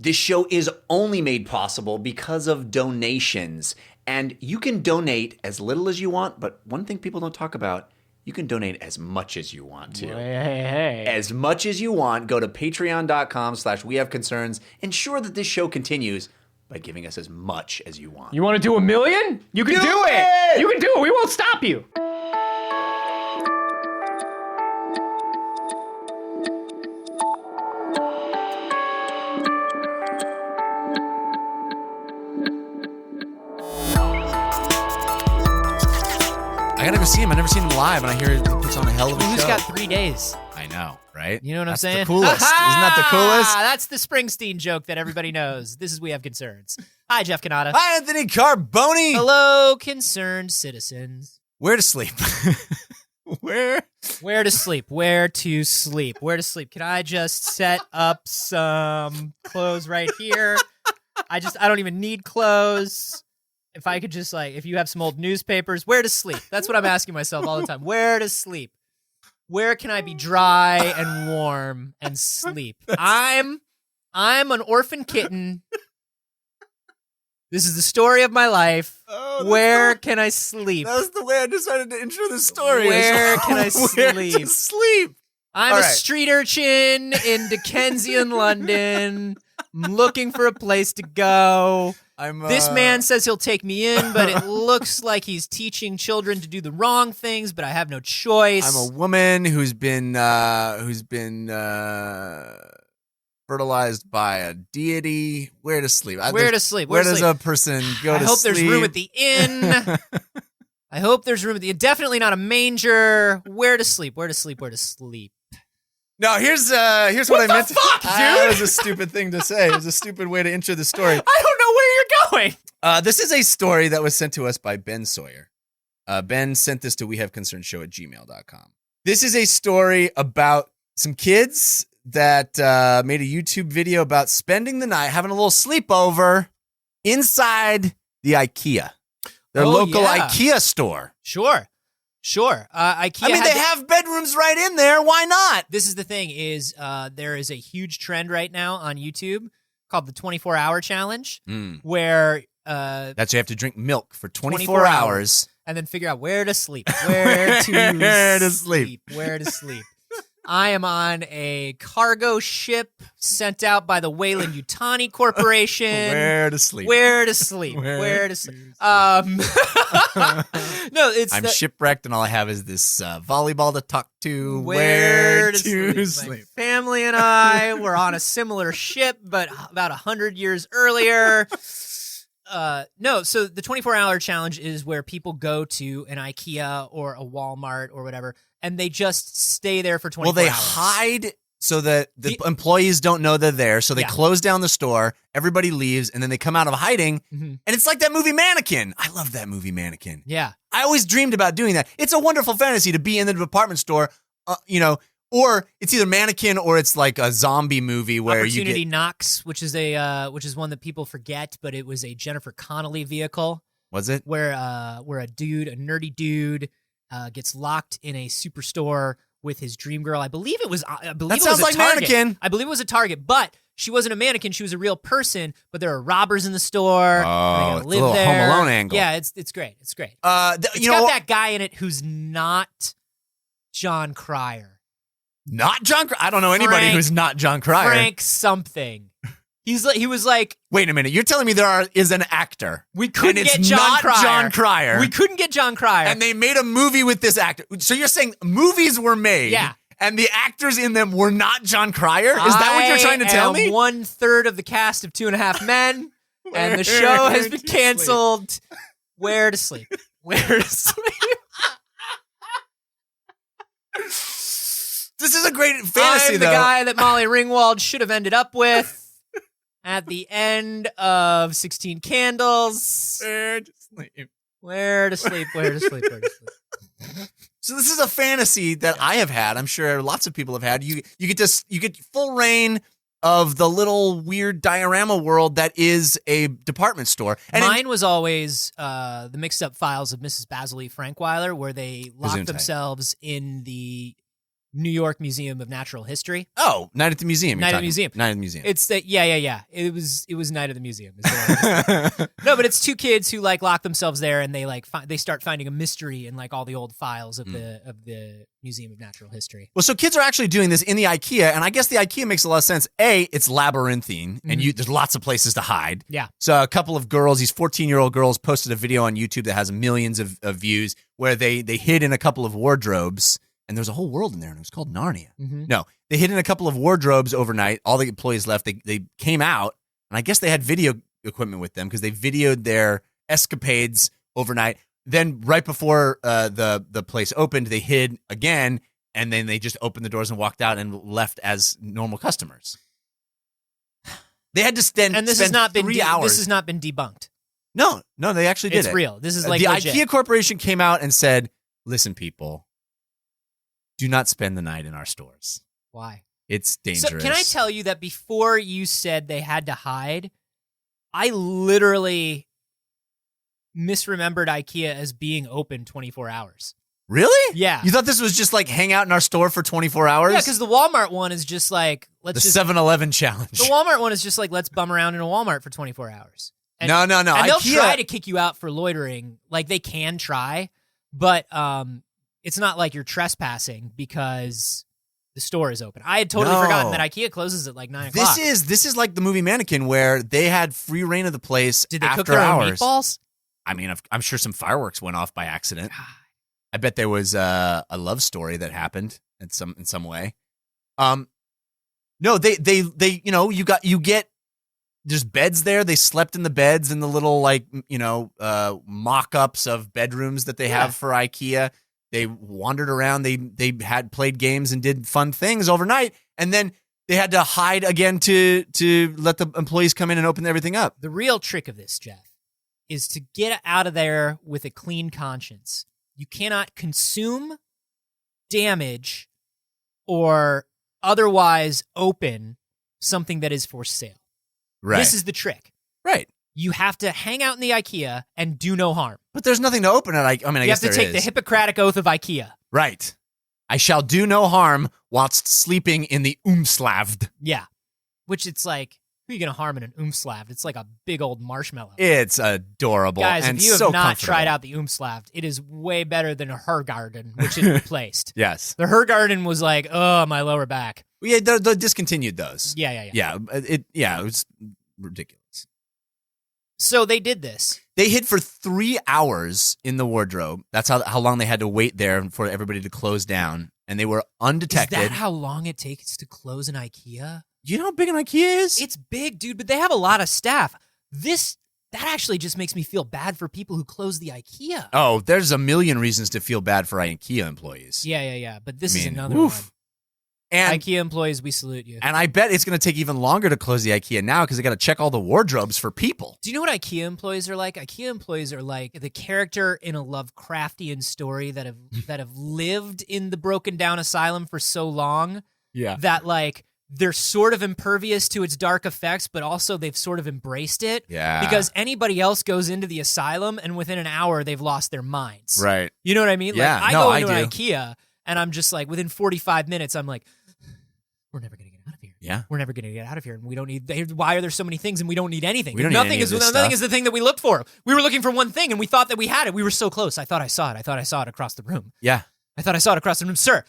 This show is only made possible because of donations. And you can donate as little as you want, but one thing people don't talk about, you can donate as much as you want to. Hey. As much as you want, go to patreon.com/wehaveconcerns. Ensure that this show continues by giving us as much as you want. You want to do 1 million? You can do it! You can do it! We won't stop you! I gotta go see him. I've never seen him live, and I hear he puts on a hell of a show. Who's got 3 days? I know, right? You know what That's I'm saying? the coolest. Isn't that the coolest? That's the Springsteen joke that everybody knows. This is We Have Concerns. Hi, Jeff Canada. Hi, Anthony Carboni. Hello, concerned citizens. Where to sleep? Where? Where to sleep? Where to sleep? Where to sleep? Can I just set up some clothes right here? I don't even need clothes. If I could just if you have some old newspapers, where to sleep? That's what I'm asking myself all the time. Where to sleep? Where can I be dry and warm and sleep? I'm an orphan kitten. This is the story of my life. Where can I sleep? That was the way I decided to intro the story. Where can I Where to sleep? sleep? I'm a street urchin in Dickensian London. I'm looking for a place to go. This man says he'll take me in, but it looks like he's teaching children to do the wrong things, but I have no choice. I'm a woman who's been fertilized by a deity. Where to sleep? Where to sleep? Where does a person go to sleep? I hope there's room at the inn. I hope there's room at the inn. Definitely not a manger. Where to sleep? Where to sleep? Where to sleep? No, here's what I meant. Fuck, dude? That was a stupid thing to say. It was a stupid way to intro the story. I don't know where you're going. This is a story that was sent to us by Ben Sawyer. Ben sent this to wehaveconcernshow@gmail.com. This is a story about some kids that made a YouTube video about spending the night, having a little sleepover inside the IKEA, their local IKEA store. Sure. IKEA. I mean, they have bedrooms right in there. Why not? This is the thing: there is a huge trend right now on YouTube called the 24-hour challenge, where that's you have to drink milk for 24 hours and then figure out where to sleep. Where to sleep. Where to sleep. I am on a cargo ship sent out by the Wayland Yutani Corporation. Where to sleep? Where to sleep? Where to sleep? No, I'm shipwrecked, and all I have is this volleyball to talk to. Where to sleep? My family and I were on a similar ship, but about 100 years earlier. No, so the 24-hour challenge is where people go to an IKEA or a Walmart or whatever, and they just stay there for 24 hours. Well, they hide so that the employees don't know they're there, so they close down the store, everybody leaves, and then they come out of hiding, and it's like that movie Mannequin. I love that movie Mannequin. Yeah. I always dreamed about doing that. It's a wonderful fantasy to be in the department store, or it's either Mannequin or it's like a zombie movie where Opportunity Knocks, which is one that people forget, but it was a Jennifer Connelly vehicle. Was it? Where a nerdy dude, gets locked in a superstore with his dream girl. I believe it was sounds like Target. Mannequin. I believe it was a Target, but she wasn't a mannequin. She was a real person. But there are robbers in the store. Oh, it's live a little there. Home Alone angle. Yeah, it's great. It's great. It's got that guy in it who's not John Cryer. Not John Cryer? I don't know anybody who's not John Cryer. Frank something. He was like. Wait a minute. You're telling me there is an actor. We couldn't get John Cryer. We couldn't get John Cryer. And they made a movie with this actor. So you're saying movies were made. Yeah. And the actors in them were not John Cryer? Is that what you're trying to tell me? 1/3 of the cast of 2.5 Men, and the show has been canceled. Where to sleep? Where to sleep? This is a great fantasy, I'm the guy that Molly Ringwald should have ended up with at the end of 16 Candles. Where to sleep? Where to sleep? Where to sleep? Where to sleep? So this is a fantasy that I have had. I'm sure lots of people have had. You get full reign of the little weird diorama world that is a department store. And mine was always the mixed up files of Mrs. Basil E. Frankweiler, where they locked themselves in the New York Museum of Natural History. Oh, Night at the Museum. Night at the Museum. Night at the Museum. It's the yeah. It was Night at the Museum. is what I was thinking. No, but it's two kids who like lock themselves there and they like they start finding a mystery in like all the old files of the Museum of Natural History. Well, so kids are actually doing this in the IKEA, and I guess the IKEA makes a lot of sense. A, it's labyrinthine, and there's lots of places to hide. Yeah. So a couple of girls, these 14-year-old girls, posted a video on YouTube that has millions of views where they hid in a couple of wardrobes, and there's a whole world in there, and it was called Narnia. Mm-hmm. No, they hid in a couple of wardrobes overnight. All the employees left. They came out, and I guess they had video equipment with them because they videoed their escapades overnight. Then right before the place opened, they hid again, and then they just opened the doors and walked out and left as normal customers. They had to spend And this has not been 3 hours. this has not been debunked. No, they actually did It's it. real. This is like the legit. IKEA Corporation came out and said, "Listen, people, do not spend the night in our stores. Why? It's dangerous." So can I tell you that before you said they had to hide, I literally misremembered IKEA as being open 24 hours. Really? Yeah. You thought this was just like hang out in our store for 24 hours? Yeah, because the Walmart one is just like the 7-Eleven challenge. The Walmart one is just like let's bum around in a Walmart for 24 hours. And, No. And they'll IKEA, try to kick you out for loitering. Like they can try, but it's not like you're trespassing because the store is open. I had totally No. forgotten that IKEA closes at like 9 o'clock. This is like the movie Mannequin where they had free reign of the place Did they after cook their own hours. meatballs? I mean, I'm sure some fireworks went off by accident. I bet there was a love story that happened in some way. No, they you get there's beds there. They slept in the beds in the little like mock-ups of bedrooms that they have for IKEA. They wandered around. They had played games and did fun things overnight, and then they had to hide again to let the employees come in and open everything up. The real trick of this, Jeff, is to get out of there with a clean conscience. You cannot consume, damage, or otherwise open something that is for sale. Right. This is the trick. Right. You have to hang out in the IKEA and do no harm. But there's nothing to open it. I You have guess to there take is. the Hippocratic Oath of IKEA. Right. I shall do no harm whilst sleeping in the Umslavd. Yeah. Which it's like, who are you going to harm in an Umslav? It's like a big old marshmallow. It's adorable. Guys, and if you have so not comfortable. tried out the Umslav, it is way better than a Hergarden, which it replaced. Yes. The Hergarden was like, oh, my lower back. Yeah, they discontinued those. Yeah. Yeah, it was ridiculous. So they did this. They hid for 3 hours in the wardrobe. That's how long they had to wait there for everybody to close down. And they were undetected. Is that how long it takes to close an IKEA? You know how big an IKEA is? It's big, dude, but they have a lot of staff. That actually just makes me feel bad for people who close the IKEA. Oh, there's a million reasons to feel bad for IKEA employees. Yeah. But this I is mean, another oof. one. And IKEA employees, we salute you. And I bet it's going to take even longer to close the IKEA now because they got to check all the wardrobes for people. Do you know what IKEA employees are like? IKEA employees are like the character in a Lovecraftian story that have lived in the broken down asylum for so long that like they're sort of impervious to its dark effects, but also they've sort of embraced it. Yeah. Because anybody else goes into the asylum and within an hour they've lost their minds. Right. You know what I mean? Yeah. Like I No, go I into an do. IKEA and I'm just like within 45 minutes I'm like, we're never gonna get out of here. Yeah. We're never gonna get out of here, and we don't need. Why are there so many things, and we don't need anything? We don't need nothing any of is this nothing stuff. is the thing that we looked for. We were looking for one thing, and we thought that we had it. We were so close. I thought I saw it. I thought I saw it across the room. Yeah. I thought I saw it across the room, sir.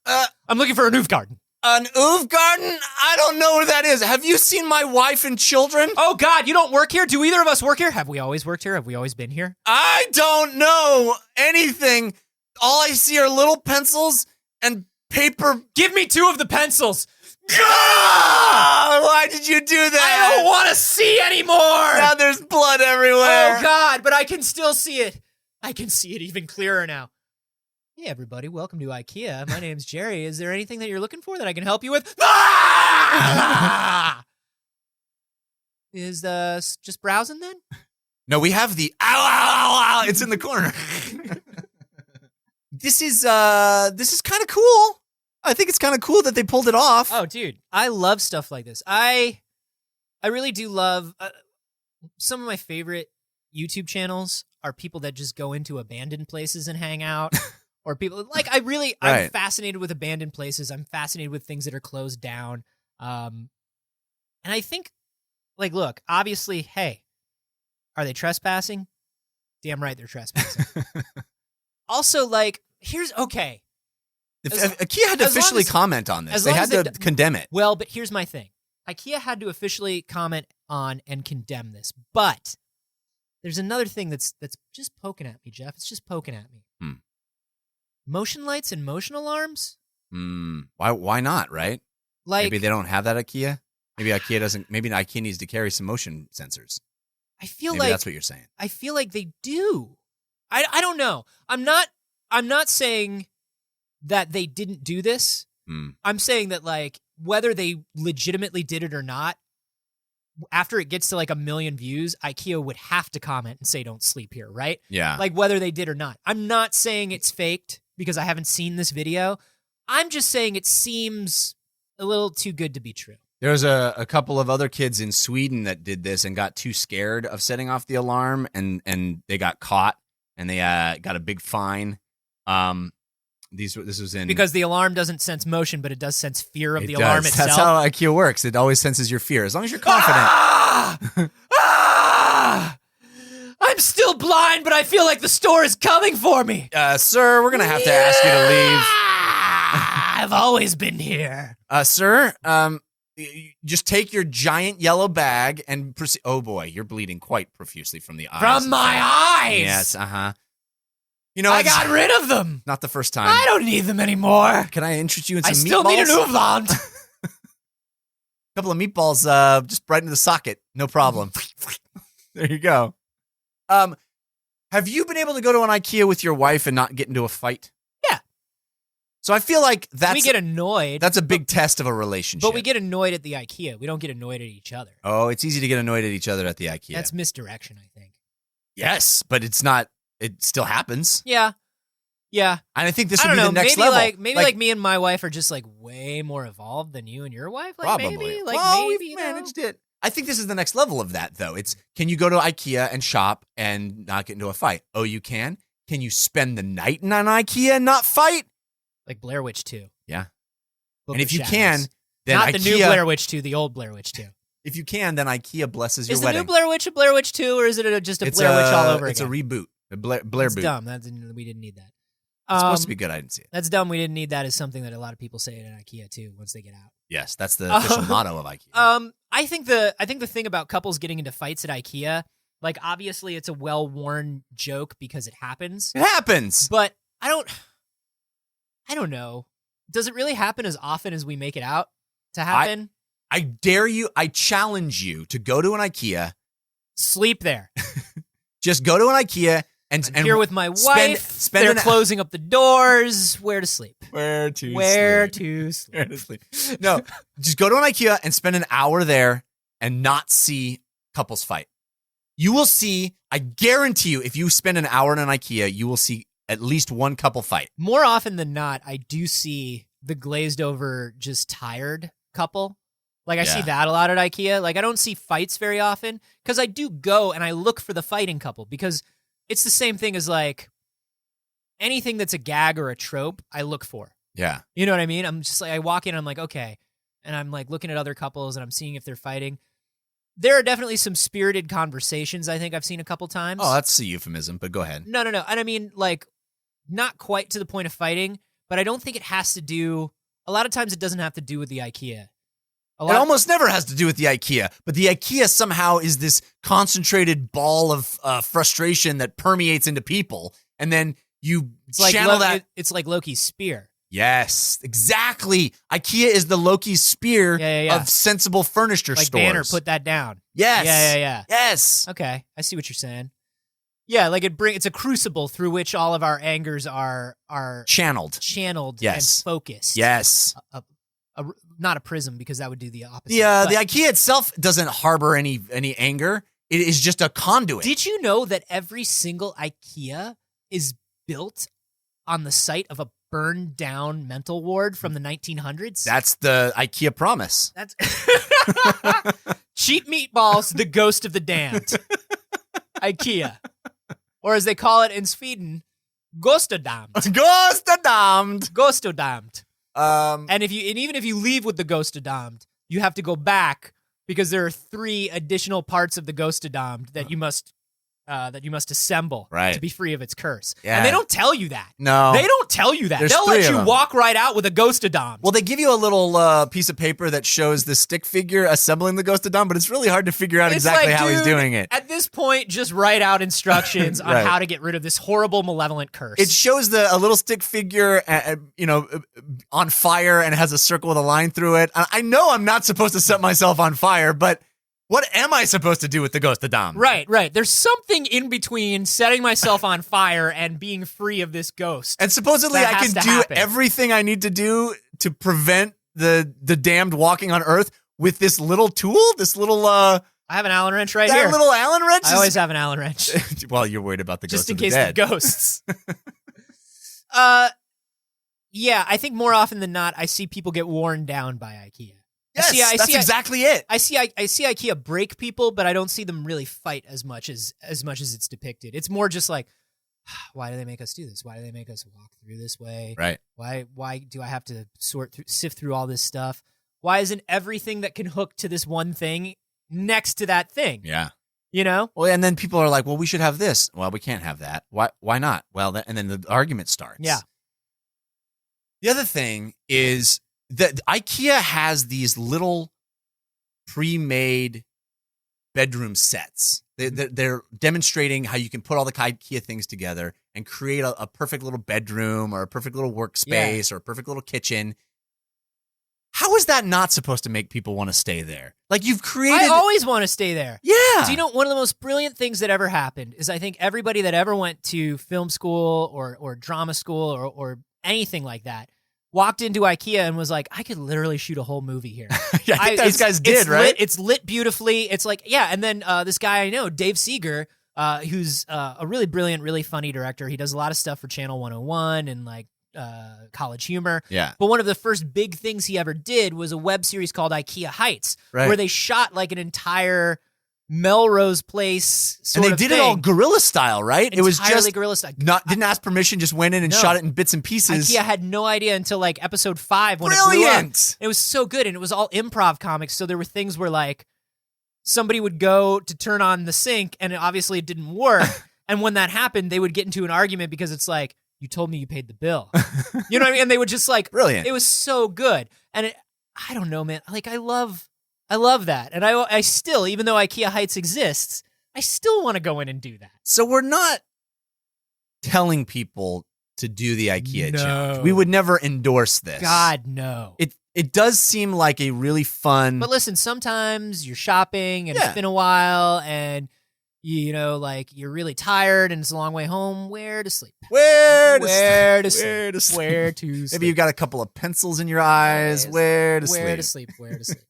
I'm looking for a Noof garden. An Oove Garden? I don't know where that is. Have you seen my wife and children? Oh God, you don't work here? Do either of us work here? Have we always worked here? Have we always been here? I don't know anything. All I see are little pencils and paper. Give me 2 of the pencils. Ah! Why did you do that? I don't want to see anymore. Now there's blood everywhere. Oh God, but I can still see it. I can see it even clearer now. Hey everybody, welcome to IKEA. My name's Jerry. Is there anything that you're looking for that I can help you with? Ah! Is just browsing then? No, we have the ow, ow, ow, ow. It's in the corner. This is kind of cool. I think it's kind of cool that they pulled it off. Oh, dude, I love stuff like this. I really do love some of my favorite YouTube channels are people that just go into abandoned places and hang out, or people like I'm Right. fascinated with abandoned places. I'm fascinated with things that are closed down. And I think, like, look, obviously, hey, are they trespassing? Damn right they're trespassing. Also, like, okay. IKEA had to as long officially as- comment on this. as They long had as to it- condemn it. Well, but here's my thing. IKEA had to officially comment on and condemn this. But there's another thing that's just poking at me, Jeff. It's just poking at me. Motion lights and motion alarms? Why not, right? Like, Maybe they don't have that at IKEA. Maybe IKEA doesn't. Maybe IKEA needs to carry some motion sensors. I feel Maybe like that's what you're saying. I feel like they do. I don't know. I'm not saying that they didn't do this. I'm saying that, like, whether they legitimately did it or not, after it gets to like 1 million views, IKEA would have to comment and say don't sleep here, right? Yeah. Like, whether they did or not. I'm not saying it's faked because I haven't seen this video. I'm just saying it seems a little too good to be true. There was a couple of other kids in Sweden that did this and got too scared of setting off the alarm, and they got caught, and they got a big fine. This was in Because the alarm doesn't sense motion, but it does sense fear of it the does. alarm itself. That's how IKEA works. It always senses your fear, as long as you're confident. I'm still blind, but I feel like the store is coming for me. Sir, we're gonna have to ask you to leave. I've always been here. Sir, just take your giant yellow bag and proceed. Oh boy, you're bleeding quite profusely from the eyes. From my eyes. Yes, You know, I it's got rid of them. not the first time. I don't need them anymore. Can I interest you in some I still meatballs? need an oolong. A couple of meatballs, just right into the socket. No problem. There you go. Have you been able to go to an IKEA with your wife and not get into a fight? Yeah. So I feel like We get annoyed. that's a big test of a relationship. But we get annoyed at the IKEA. We don't get annoyed at each other. Oh, it's easy to get annoyed at each other at the IKEA. That's misdirection, I think. Yes, but it's not. It still happens. Yeah. And I think this I would don't be know. the next Maybe level. like me and my wife are just like way more evolved than you and your wife. Like Probably. maybe. Well, maybe we've you know? managed it. I think this is the next level of that, though. It's, can you go to IKEA and shop and not get into a fight? Oh, you can? Can you spend the night in an IKEA and not fight? Like Blair Witch 2. Yeah. Book And of if you Shadows. can, then Not IKEA, the new Blair Witch 2, the old Blair Witch 2. if you can, then IKEA blesses your Is the wedding. new Blair Witch a Blair Witch 2, or is it just a It's Blair Witch all over It's again? a reboot. A Blair That's boot. dumb. We didn't need that. It's supposed to be good. I didn't see it. That's dumb. We didn't need that is something that a lot of people say in IKEA too once they get out. Yes, that's the official motto of IKEA. I think the thing about couples getting into fights at IKEA, like, obviously it's a well-worn joke because it happens, It happens. but I don't know. Does it really happen as often as we make it out to happen? I dare you, I challenge you to go to an IKEA. Sleep there. Just go to an IKEA and Here with my wife. spend They're an- closing up the doors. Where to sleep? Where to Where sleep? to sleep? Where to sleep? No, just go to an IKEA and spend an hour there and not see couples fight. You will see, I guarantee you, if you spend an hour in an IKEA, you will see at least one couple fight. More often than not, I do see the glazed over, just tired couple. Like, I see Yeah. that a lot at IKEA. Like, I don't see fights very often because I do go and I look for the fighting couple because it's the same thing as, like, anything that's a gag or a trope, I look for. Yeah. You know what I mean? I'm just like, I walk in and I'm like, okay. And I'm like looking at other couples and I'm seeing if they're fighting. There are definitely some spirited conversations I think I've seen a couple times. Oh, that's a euphemism, but go ahead. No. And I mean, like, not quite to the point of fighting, but I don't think it has to do, a lot of times it doesn't have to do with the IKEA. It almost never has to do with the IKEA, but the IKEA somehow is this concentrated ball of frustration that permeates into people, and then you it's like channel that. It's like Loki's spear. Yes, exactly. IKEA is the Loki's spear Yeah. of sensible furniture Like stores. Banner, put that down. Yes. Yeah. Yes. Okay, I see what you're saying. Yeah, like it's a crucible through which all of our angers are Channeled. channeled Yes. and focused. Yes. Not a prism, because that would do the opposite. The but IKEA itself doesn't harbor any anger. It is just a conduit. did you know that every single IKEA is built on the site of a burned down mental ward from the 1900s? That's the IKEA promise. That's Cheap Meatballs, the ghost of the damned. IKEA. Or as they call it in Sweden, Ghostodamed. Ghostodamed. Ghostodamed. Um, And even if you leave with the Ghostodamed, you have to go back because there are 3 additional parts of the Ghostodamed that you must assemble Right. to be free of its curse. Yeah. And they don't tell you that. No. They don't tell you that. There's They'll 3 let of you them. walk right out with a Ghostodamed. Well, they give you a little piece of paper that shows the stick figure assembling the Ghostodamed, but it's really hard to figure out It's exactly like, how he's dude, doing it. At this point, just write out instructions on Right. how to get rid of this horrible, malevolent curse. It shows a little stick figure, on fire, and it has a circle with a line through it. I know I'm not supposed to set myself on fire, but what am I supposed to do with the Ghostodamed? Right. There's something in between setting myself on fire and being free of this ghost. And supposedly That I has can to do happen. everything I need to do to prevent the damned walking on Earth with this little tool, this little I have an Allen wrench right that here. little Allen wrench. I always have an Allen wrench. Well, you're worried about the just ghosts in of the case dead. the ghosts. Yeah, I think more often than not, I see people get worn down by IKEA. Yes, that's exactly it. I see IKEA break people, but I don't see them really fight as much as it's depicted. It's more just like, why do they make us do this? Why do they make us walk through this way? Right. Why do I have to sift through all this stuff? Why isn't everything that can hook to this one thing next to that thing? Yeah. You know? Well, and then people are like, well, we should have this. Well, we can't have that. Why not? Well, and then the argument starts. Yeah. The other thing is that IKEA has these little pre-made bedroom sets. They're demonstrating how you can put all the IKEA things together and create a perfect little bedroom or a perfect little workspace or a perfect little kitchen. How is that not supposed to make people want to stay there? Like, you've created... I always want to stay there. Yeah. Do you know one of the most brilliant things that ever happened is I think everybody that ever went to film school or drama school or anything like that walked into IKEA and was like, I could literally shoot a whole movie here. Yeah, I think those guys did, right? It's lit beautifully. It's like, yeah. And then this guy I know, Dave Seeger, who's a really brilliant, really funny director. He does a lot of stuff for Channel 101 and like College Humor. Yeah. But one of the first big things he ever did was a web series called IKEA Heights, Right. where they shot like an entire Melrose Place sort And they of did thing. it all guerrilla style, right? It was Entirely just guerrilla style. didn't ask permission, just went in and No. shot it in bits and pieces. IKEA had no idea until like episode 5 when it blew up. Brilliant. It was so good, and it was all improv comics. So there were things where like somebody would go to turn on the sink, and obviously it didn't work. And when that happened, they would get into an argument because it's like, you told me you paid the bill. You know what I mean? And they would just like, Brilliant. It was so good, and I don't know, man. Like I love that, and I still, even though IKEA Heights exists, I still want to go in and do that. So we're not telling people to do the IKEA No. challenge. We would never endorse this. God no. It does seem like a really fun. But listen, sometimes you're shopping and Yeah. it's been a while and you know, like you're really tired and it's a long way home. Where to sleep? where to Where to sleep? sleep? Where to sleep? Where to sleep? Maybe you've got a couple of pencils in your eyes. Where to Where sleep? to sleep? Where to sleep?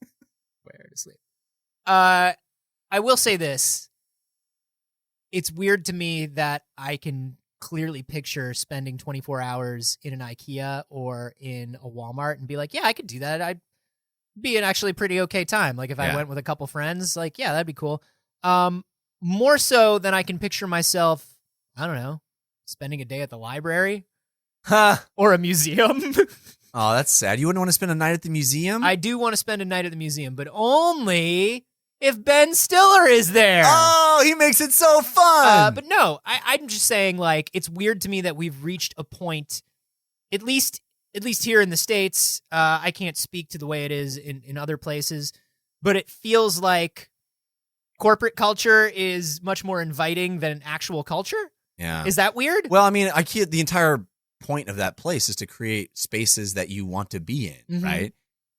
Where to sleep? I will say this. It's weird to me that I can clearly picture spending 24 hours in an IKEA or in a Walmart and be like, yeah, I could do that. I'd be an actually pretty okay time. Like if I Yeah. went with a couple friends, like, yeah, that'd be cool. More so than I can picture myself, I don't know, spending a day at the library Huh. or a museum. Oh, that's sad. You wouldn't want to spend a night at the museum? I do want to spend a night at the museum, but only if Ben Stiller is there. Oh, he makes it so fun. But no, I'm just saying, like, it's weird to me that we've reached a point, at least here in the States. I can't speak to the way it is in other places, but it feels like corporate culture is much more inviting than actual culture. yeah. Is that weird? Well, I mean, IKEA, the entire point of that place is to create spaces that you want to be in, Mhm. right?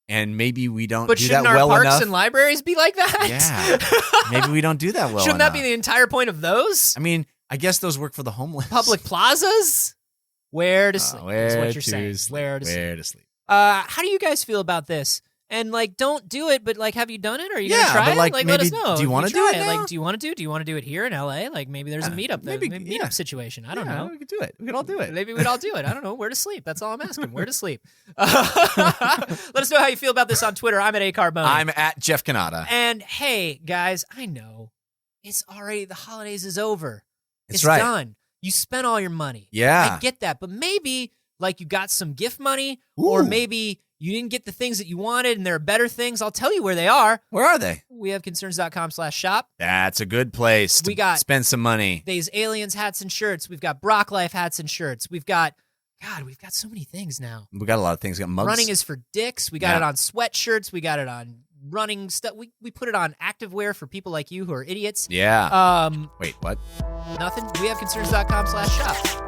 And maybe we don't But do that shouldn't our well parks enough. and libraries be like that? Yeah. Maybe we don't do that well Shouldn't enough. that be the entire point of those? I mean, I guess those work for the homeless. Public plazas? Where to sleep is Where what you're saying. to sleep. Where to sleep. Where to sleep. How do you guys feel about this? And like, don't do it, but like, have you done it? Are you Yeah, gonna try but, it? like, Let us maybe- know. do you if wanna do try it now? Like, do you want to do it here in LA? Like, maybe there's a meetup, maybe- meetup yeah. situation. I don't Yeah, know. We could do it. We could all do it. Maybe we'd all do it. I don't know. Where to sleep? That's all I'm asking. Where to sleep? Let us know how you feel about this on Twitter. I'm at acarbone. I'm at Jeff Canada. And hey, guys, I know it's already the holidays is over. It's It's right. done. you spent all your money. Yeah. I get that. But maybe like you got some gift money or Ooh. maybe you didn't get the things that you wanted and there are better things. I'll tell you where they are. Where are they? We have concerns.com/shop. That's a good place to We got- spend some money. These Aliens hats and shirts. We've got Brock Life hats and shirts. We've got so many things now. We got a lot of things. We got mugs. Running is for dicks. We got Yeah. it on sweatshirts. We got it on running stuff. We put it on activewear for people like you who are idiots. Yeah. Um, Wait, what? nothing. We have concerns.com/shop.